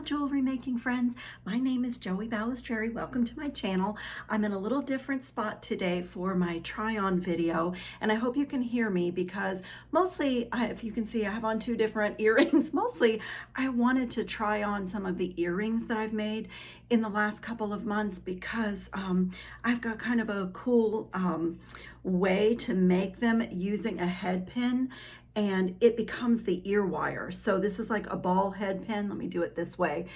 Hello jewelry making friends, my name is Joey Balestrieri. Welcome to my channel. I'm in a little different spot today for my try on video, and I hope you can hear me because mostly, if you can see, I have on two different earrings. Mostly I wanted to try on some of the earrings that I've made in the last couple of months because I've got kind of a cool way to make them using a head pin, and it becomes the ear wire. So this is like a ball head pin. Let me do it this way.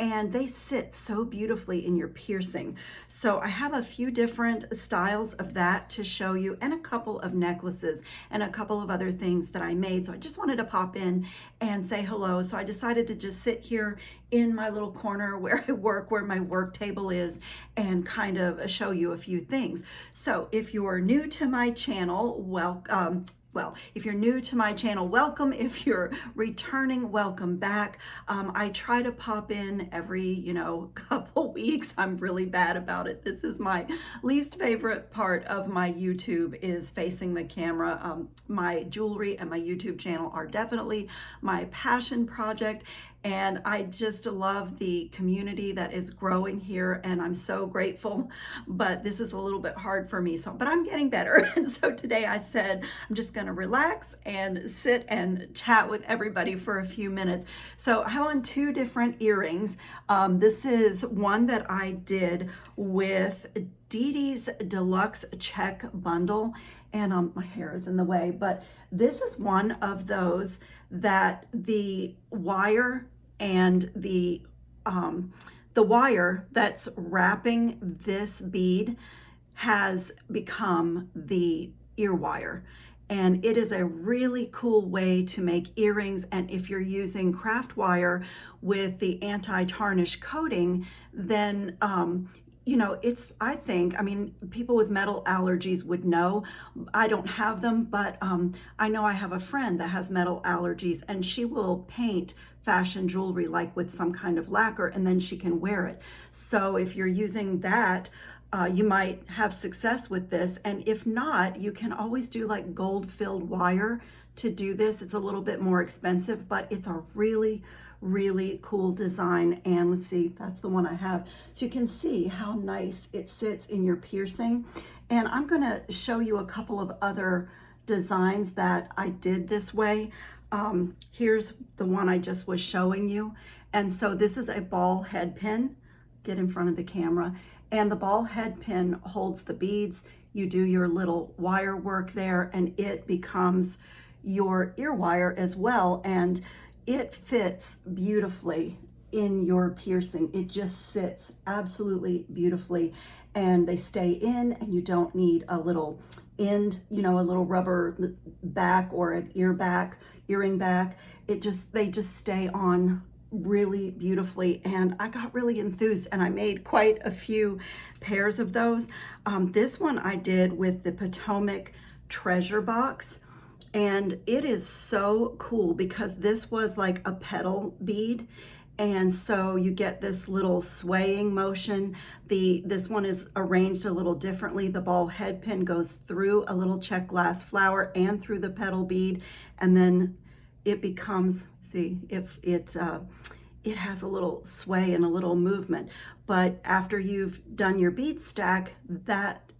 And they sit so beautifully in your piercing. So I have a few different styles of that to show you, and a couple of necklaces and a couple of other things that I made. So I just wanted to pop in and say hello. So I decided to just sit here in my little corner where I work, where my work table is, and kind of show you a few things. So if you're new to my channel, if you're new to my channel, welcome. If you're returning, welcome back. I try to pop in every, couple weeks. I'm really bad about it. This is my least favorite part of my YouTube, is facing the camera. My jewelry and my YouTube channel are definitely my passion project. And I just love the community that is growing here, and I'm so grateful, but this is a little bit hard for me. But I'm getting better. And so today I said, I'm just gonna relax and sit and chat with everybody for a few minutes. So I have on two different earrings. This is one that I did with Dee Dee's Deluxe Check Bundle, and my hair is in the way, but this is one of those that the wire and the wire that's wrapping this bead has become the ear wire. And it is a really cool way to make earrings. And if you're using craft wire with the anti-tarnish coating, then I think, people with metal allergies would know. I don't have them, but I know I have a friend that has metal allergies, and she will paint fashion jewelry like with some kind of lacquer, and then she can wear it. So if you're using that, you might have success with this. And if not, you can always do like gold filled wire to do this. It's a little bit more expensive, but it's a really cool design. And let's see, that's the one I have. So you can see how nice it sits in your piercing. And I'm gonna show you a couple of other designs that I did this way. Here's the one I just was showing you. And so this is a ball head pin. Get in front of the camera. And the ball head pin holds the beads. You do your little wire work there, and it becomes your ear wire as well. And it fits beautifully in your piercing. It just sits absolutely beautifully, and they stay in, and you don't need a little end, a little rubber back or an earring back. They just stay on really beautifully. And I got really enthused, and I made quite a few pairs of those. This one I did with the Potomac treasure box. And it is so cool because this was like a petal bead. And so you get this little swaying motion. This one is arranged a little differently. The ball head pin goes through a little check glass flower and through the petal bead. And then it becomes, see, if it has a little sway and a little movement. But after you've done your bead stack, that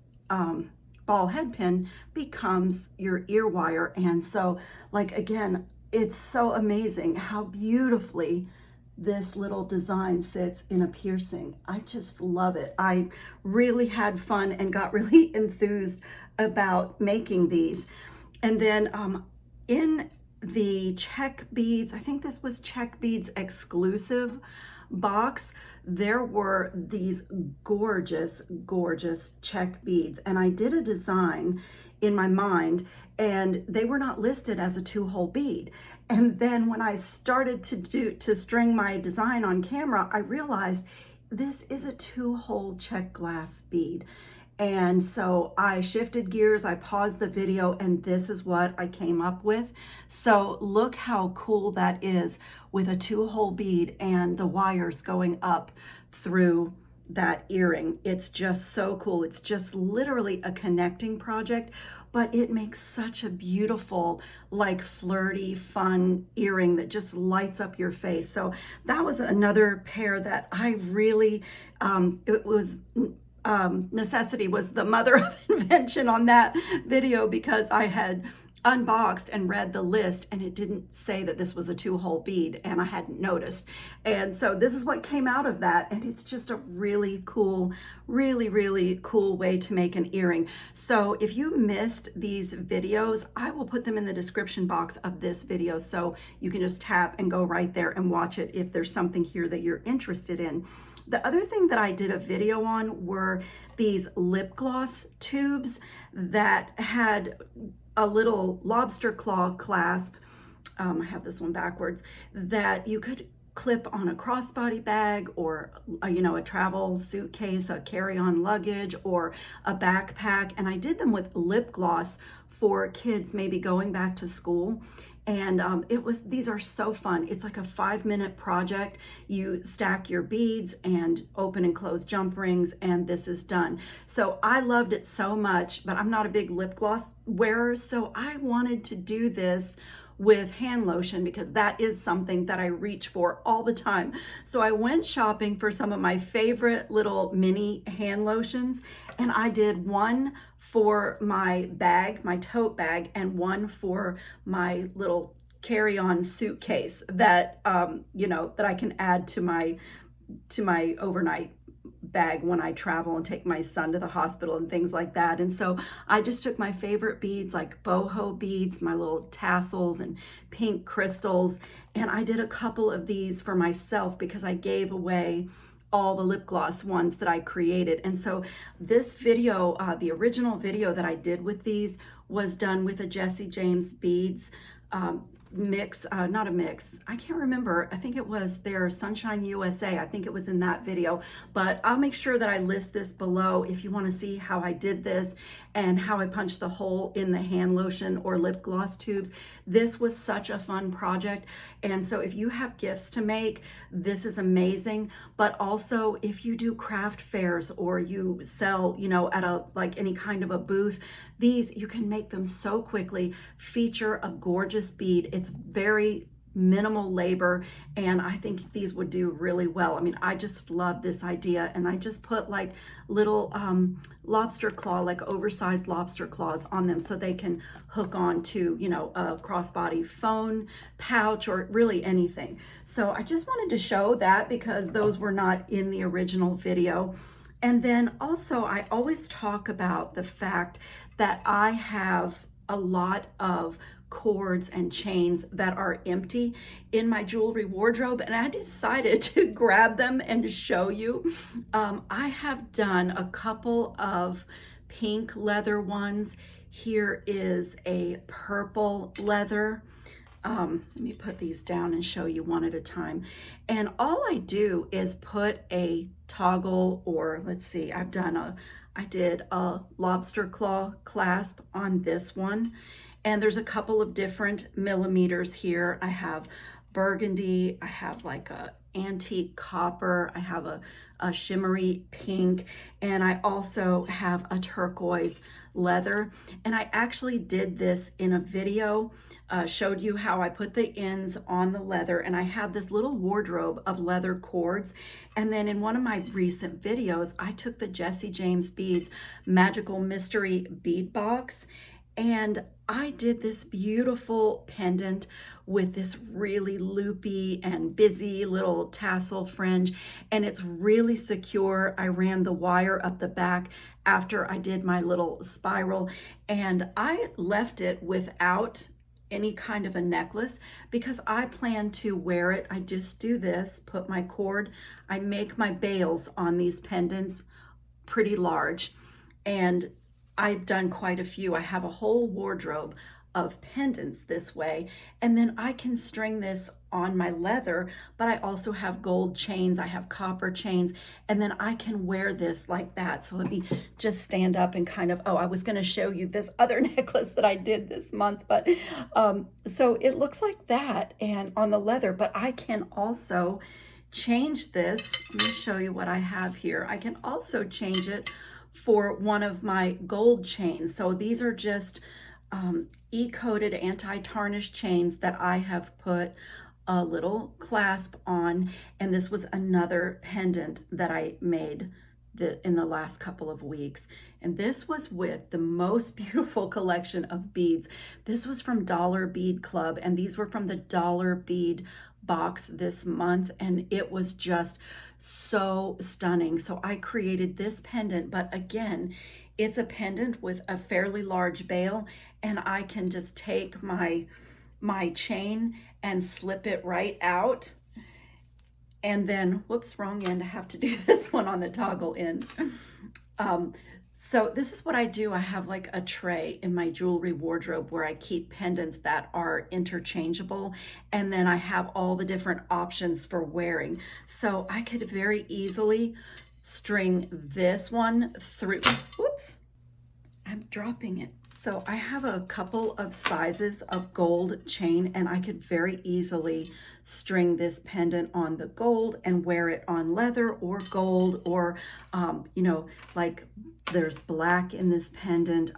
ball head pin becomes your ear wire. And so, again, it's so amazing how beautifully this little design sits in a piercing. I just love it. I really had fun and got really enthused about making these. And then in the check beads, I think this was check beads exclusive box, there were these gorgeous check beads, and I did a design in my mind, and they were not listed as a 2-hole bead. And then when I started to string my design on camera, I realized this is a 2-hole check glass bead. And so I shifted gears, I paused the video, and this is what I came up with. So look how cool that is with a 2-hole bead and the wires going up through that earring. It's just so cool. It's just literally a connecting project, but it makes such a beautiful, like flirty, fun earring that just lights up your face. So that was another pair that I really, it was, necessity was the mother of invention on that video, because I had unboxed and read the list and it didn't say that this was a 2-hole bead, and I hadn't noticed. And so this is what came out of that, and it's just a really cool, really cool way to make an earring. So if you missed these videos, I will put them in the description box of this video, so you can just tap and go right there and watch it if there's something here that you're interested in. The other thing that I did a video on were these lip gloss tubes that had a little lobster claw clasp. I have this one backwards, that you could clip on a crossbody bag, or a travel suitcase, a carry-on luggage, or a backpack. And I did them with lip gloss for kids maybe going back to school. And these are so fun. It's like a 5-minute project. You stack your beads and open and close jump rings, and this is done. So I loved it so much, but I'm not a big lip gloss wearer, so I wanted to do this with hand lotion, because that is something that I reach for all the time. So I went shopping for some of my favorite little mini hand lotions, and I did one for my bag, my tote bag, and one for my little carry-on suitcase that that I can add to my overnight bag when I travel and take my son to the hospital and things like that. And so I just took my favorite beads, like boho beads, my little tassels and pink crystals, and I did a couple of these for myself because I gave away all the lip gloss ones that I created. And so this video, the original video that I did with these, was done with a Jesse James beads mix, not a mix, I can't remember, I think it was their Sunshine USA, I think it was in that video, but I'll make sure that I list this below if you want to see how I did this and how I punched the hole in the hand lotion or lip gloss tubes. This was such a fun project, and so if you have gifts to make, this is amazing. But also if you do craft fairs or you sell, at like any kind of a booth, these, you can make them so quickly, feature a gorgeous bead. It's very minimal labor, and I think these would do really well. I mean, I just love this idea, and I just put like little lobster claw, like oversized lobster claws on them, so they can hook on to, a crossbody phone pouch or really anything. So I just wanted to show that because those were not in the original video. And then also, I always talk about the fact that I have a lot of cords and chains that are empty in my jewelry wardrobe, and I decided to grab them and show you. I have done a couple of pink leather ones. Here is a purple leather. Let me put these down and show you one at a time. And all I do is put a toggle, or let's see, I did a lobster claw clasp on this one. And there's a couple of different millimeters here. I have burgundy, I have like a antique copper, I have a shimmery pink, and I also have a turquoise leather. And I actually did this in a video, showed you how I put the ends on the leather, and I have this little wardrobe of leather cords. And then in one of my recent videos, I took the Jesse James Beads Magical Mystery Bead Box, and I did this beautiful pendant with this really loopy and busy little tassel fringe, and it's really secure. I ran the wire up the back after I did my little spiral, and I left it without any kind of a necklace because I plan to wear it. I just do this, put my cord, I make my bails on these pendants pretty large, and I've done quite a few. I have a whole wardrobe of pendants this way, and then I can string this on my leather, but I also have gold chains, I have copper chains, and then I can wear this like that. So let me just stand up and kind of, I was going to show you this other necklace that I did this month, but so it looks like that and on the leather, but I can also change this. Let me show you what I have here. I can also change it for one of my gold chains. So these are just e-coated anti-tarnish chains that I have put a little clasp on, and this was another pendant that I made in the last couple of weeks, and this was with the most beautiful collection of beads. This was from Dollar Bead Club, and these were from the Dollar Bead box this month, and it was just so stunning. So I created this pendant, but again, it's a pendant with a fairly large bail, and I can just take my chain and slip it right out. And then, whoops, wrong end. I have to do this one on the toggle end. So this is what I do. I have like a tray in my jewelry wardrobe where I keep pendants that are interchangeable. And then I have all the different options for wearing. So I could very easily string this one through. Whoops, I'm dropping it. So I have a couple of sizes of gold chain, and I could very easily string this pendant on the gold and wear it on leather or gold, or, you know, like there's black in this pendant.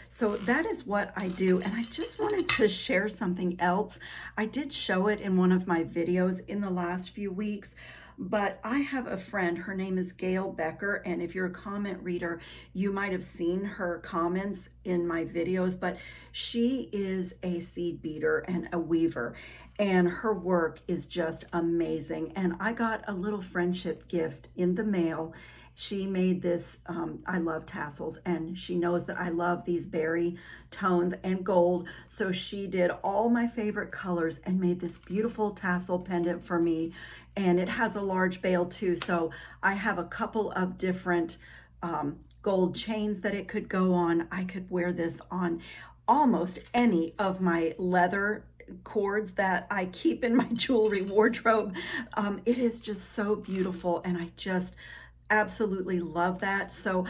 So that is what I do. And I just wanted to share something else. I did show it in one of my videos in the last few weeks, but I have a friend, her name is Gail Becker, and if you're a comment reader, you might have seen her comments in my videos, but she is a seed beater and a weaver, and her work is just amazing. And I got a little friendship gift in the mail. She made this, I love tassels, and she knows that I love these berry tones and gold. So she did all my favorite colors and made this beautiful tassel pendant for me. And it has a large bail too. So I have a couple of different gold chains that it could go on. I could wear this on almost any of my leather cords that I keep in my jewelry wardrobe. It is just so beautiful, and I just absolutely love that. So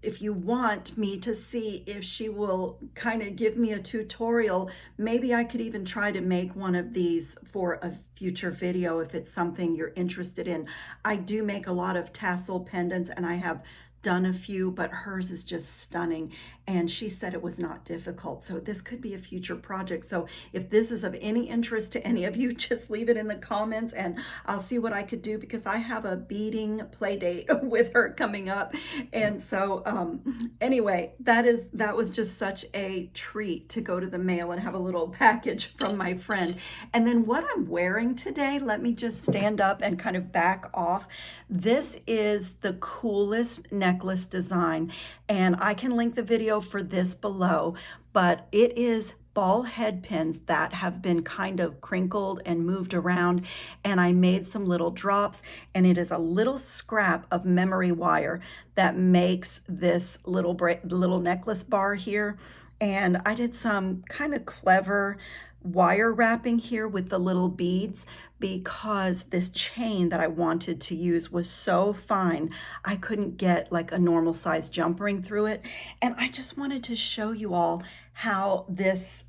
if you want me to see if she will kind of give me a tutorial, maybe I could even try to make one of these for a future video if it's something you're interested in. I do make a lot of tassel pendants, and I have done a few, but hers is just stunning, and she said it was not difficult. So this could be a future project. So if this is of any interest to any of you, just leave it in the comments and I'll see what I could do, because I have a beading play date with her coming up. And so anyway, that was just such a treat to go to the mail and have a little package from my friend. And then what I'm wearing today, let me just stand up and kind of back off. This is the coolest necklace design, and I can link the video for this below, but it is ball head pins that have been kind of crinkled and moved around, and I made some little drops, and it is a little scrap of memory wire that makes this little necklace bar here. And I did some kind of clever wire wrapping here with the little beads, because this chain that I wanted to use was so fine I couldn't get like a normal size jump ring through it. And I just wanted to show you all how this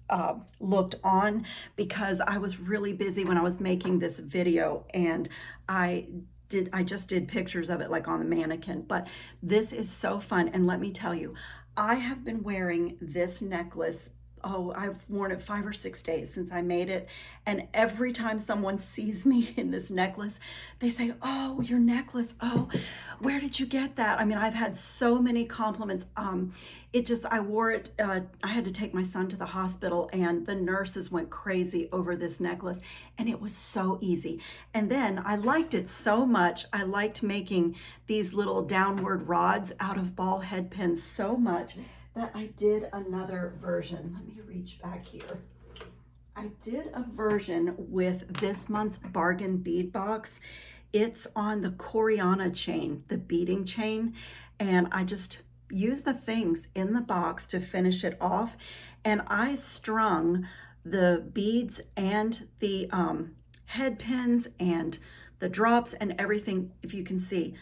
looked on, because I was really busy when I was making this video, and I just did pictures of it like on the mannequin. But this is so fun, and let me tell you, I have been wearing this necklace, I've worn it 5 or 6 days since I made it. And every time someone sees me in this necklace, they say, "Oh, your necklace. Oh, where did you get that?" I mean, I've had so many compliments. I wore it, I had to take my son to the hospital, and the nurses went crazy over this necklace, and it was so easy. And then I liked it so much. I liked making these little downward rods out of ball head pins so much that I did another version. Let me reach back here. I did a version with this month's bargain bead box. It's on the Coriana chain, the beading chain, and I just used the things in the box to finish it off. And I strung the beads and the head pins and the drops and everything. If you can see,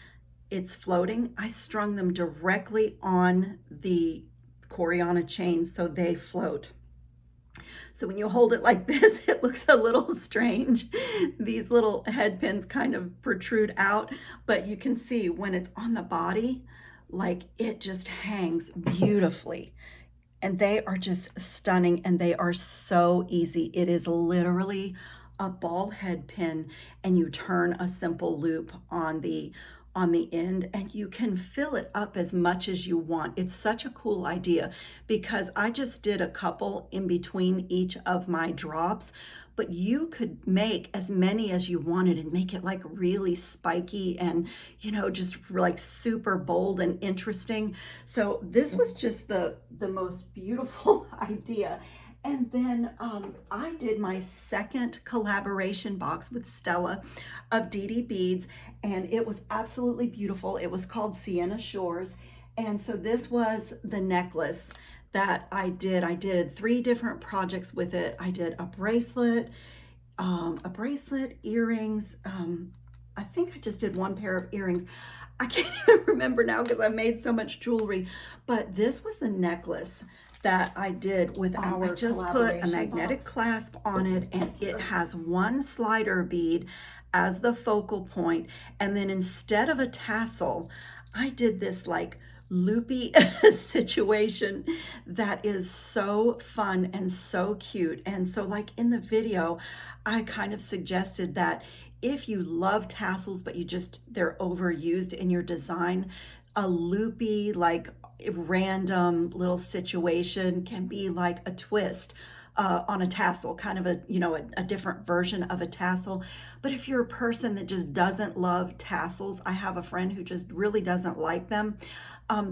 it's floating. I strung them directly on the Coriana chain so they float. So when you hold it like this, it looks a little strange. These little head pins kind of protrude out, but you can see when it's on the body, like it just hangs beautifully. And they are just stunning, and they are so easy. It is literally a ball head pin, and you turn a simple loop on the end, and you can fill it up as much as you want. It's such a cool idea because I just did a couple in between each of my drops, but you could make as many as you wanted and make it like really spiky and, you know, just like super bold and interesting. So this was just the most beautiful idea. And then I did my second collaboration box with Stella of DD Beads, and it was absolutely beautiful. It was called Sienna Shores. And so this was the necklace that I did. I did 3 different projects with it. I did a bracelet, earrings. I think I just did 1 pair of earrings. I can't even remember now because I made so much jewelry, but this was the necklace that I did with I just put a magnetic clasp on it, and it has 1 slider bead as the focal point, and then instead of a tassel, I did this like loopy situation that is so fun and so cute. And so like in the video, I kind of suggested that if you love tassels but they're overused in your design, a loopy, like random little situation can be like a twist on a tassel, kind of a different version of a tassel. But if you're a person that just doesn't love tassels, I have a friend who just really doesn't like them,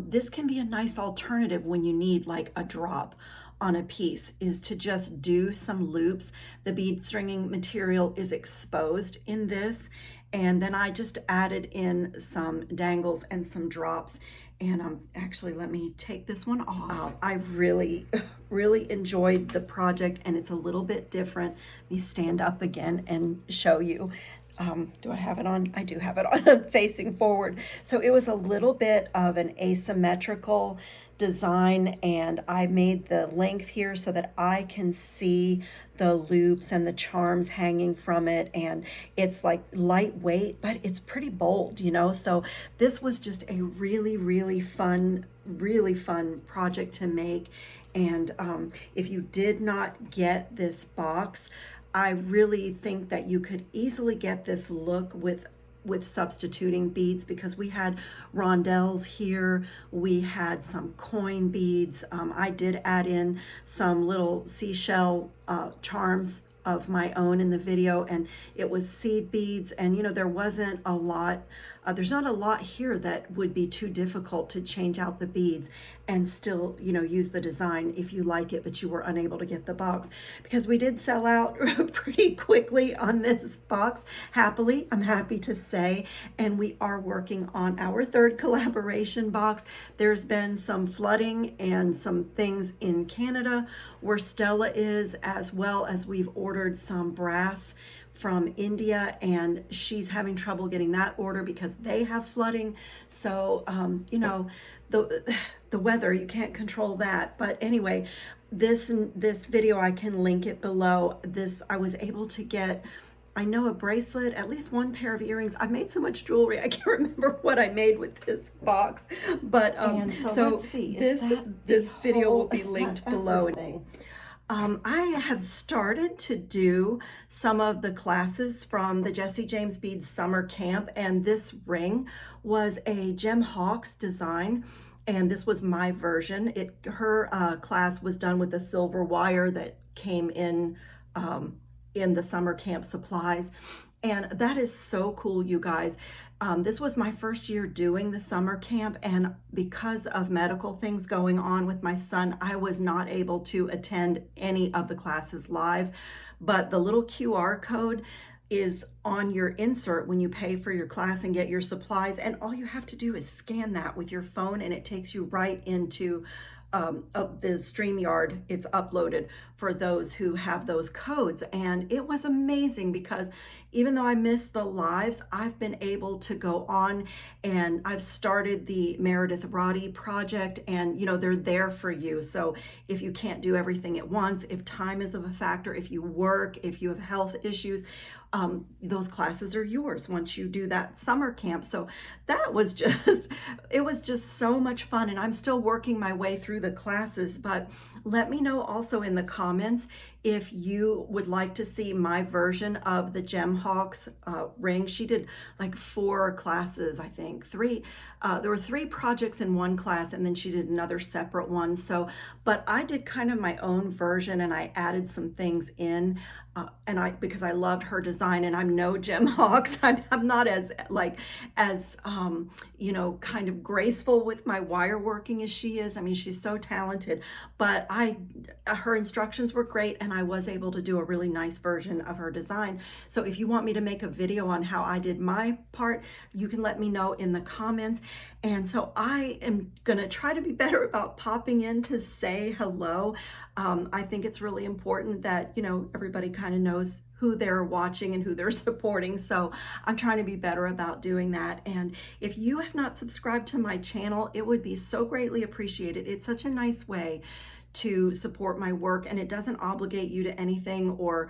this can be a nice alternative when you need like a drop on a piece, is to just do some loops. The bead stringing material is exposed in this, and then I just added in some dangles and some drops. And actually, let me take this one off. I really, really enjoyed the project, and it's a little bit different. Let me stand up again and show you. Do I have it on? I do have it on facing forward. So it was a little bit of an asymmetrical design, and I made the length here so that I can see the loops and the charms hanging from it, and it's like lightweight, but it's pretty bold, you know. So this was just a really, really fun project to make. And if you did not get this box, I really think that you could easily get this look with substituting beads, because we had rondelles here, we had some coin beads. I did add in some little seashell charms of my own in the video, and it was seed beads. And you know, there wasn't a lot, there's not a lot here that would be too difficult to change out the beads and still, you know, use the design if you like it, but you were unable to get the box, because we did sell out pretty quickly on this box, happily, I'm happy to say. And we are working on our 3rd collaboration box. There's been some flooding and some things in Canada where Stella is, as well as we've ordered some brass from India, and she's having trouble getting that order because they have flooding. So you know, the weather, you can't control that. But anyway, this video, I can link it below. I was able to get, I know, a bracelet, at least 1 pair of earrings. I made so much jewelry, I can't remember what I made with this box. But so let's see. This video will be linked below. I have started to do some of the classes from the Jesse James Beads Summer Camp, and this ring was a Gem Hawks design, and this was my version. Her class was done with a silver wire that came in the summer camp supplies, and that is so cool, you guys. This was my first year doing the summer camp, and because of medical things going on with my son, I was not able to attend any of the classes live, but the little QR code is on your insert when you pay for your class and get your supplies, and all you have to do is scan that with your phone, and it takes you right into the StreamYard, it's uploaded for those who have those codes. And it was amazing because even though I missed the lives, I've been able to go on, and I've started the Meredith Roddy project, and they're there for you. So if you can't do everything at once, if time is of a factor, if you work, if you have health issues, those classes are yours once you do that summer camp. So that was it was just so much fun, and I'm still working my way through the classes. But let me know also in the comments if you would like to see my version of the Gem Hawks ring. She did like 4 classes, I think. There were 3 projects in one class, and then she did another separate one. But I did kind of my own version, and I added some things in. Because I loved her design, and I'm no Gem Hawks. I'm not as kind of graceful with my wire working as she is. I mean, she's so talented, but her instructions were great, and I was able to do a really nice version of her design. So if you want me to make a video on how I did my part, you can let me know in the comments. And so I am gonna try to be better about popping in to say hello. I think it's really important that, everybody kind of knows who they're watching and who they're supporting. So I'm trying to be better about doing that. And if you have not subscribed to my channel, it would be so greatly appreciated. It's such a nice way to support my work, and it doesn't obligate you to anything or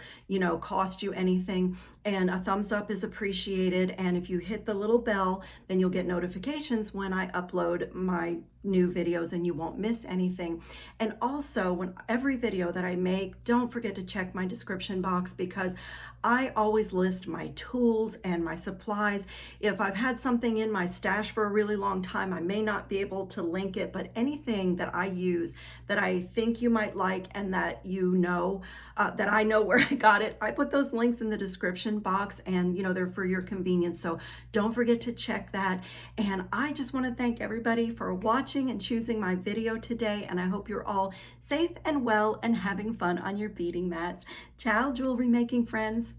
cost you anything. And a thumbs up is appreciated, and if you hit the little bell, then you'll get notifications when I upload my new videos, and you won't miss anything. And also, every video that I make, don't forget to check my description box, because I always list my tools and my supplies. If I've had something in my stash for a really long time, I may not be able to link it, but anything that I use that I think you might like, and that that I know where I got it, I put those links in the description box, and they're for your convenience. So don't forget to check that. And I just want to thank everybody for watching and choosing my video today, and I hope you're all safe and well and having fun on your beading mats. Ciao, jewelry making friends.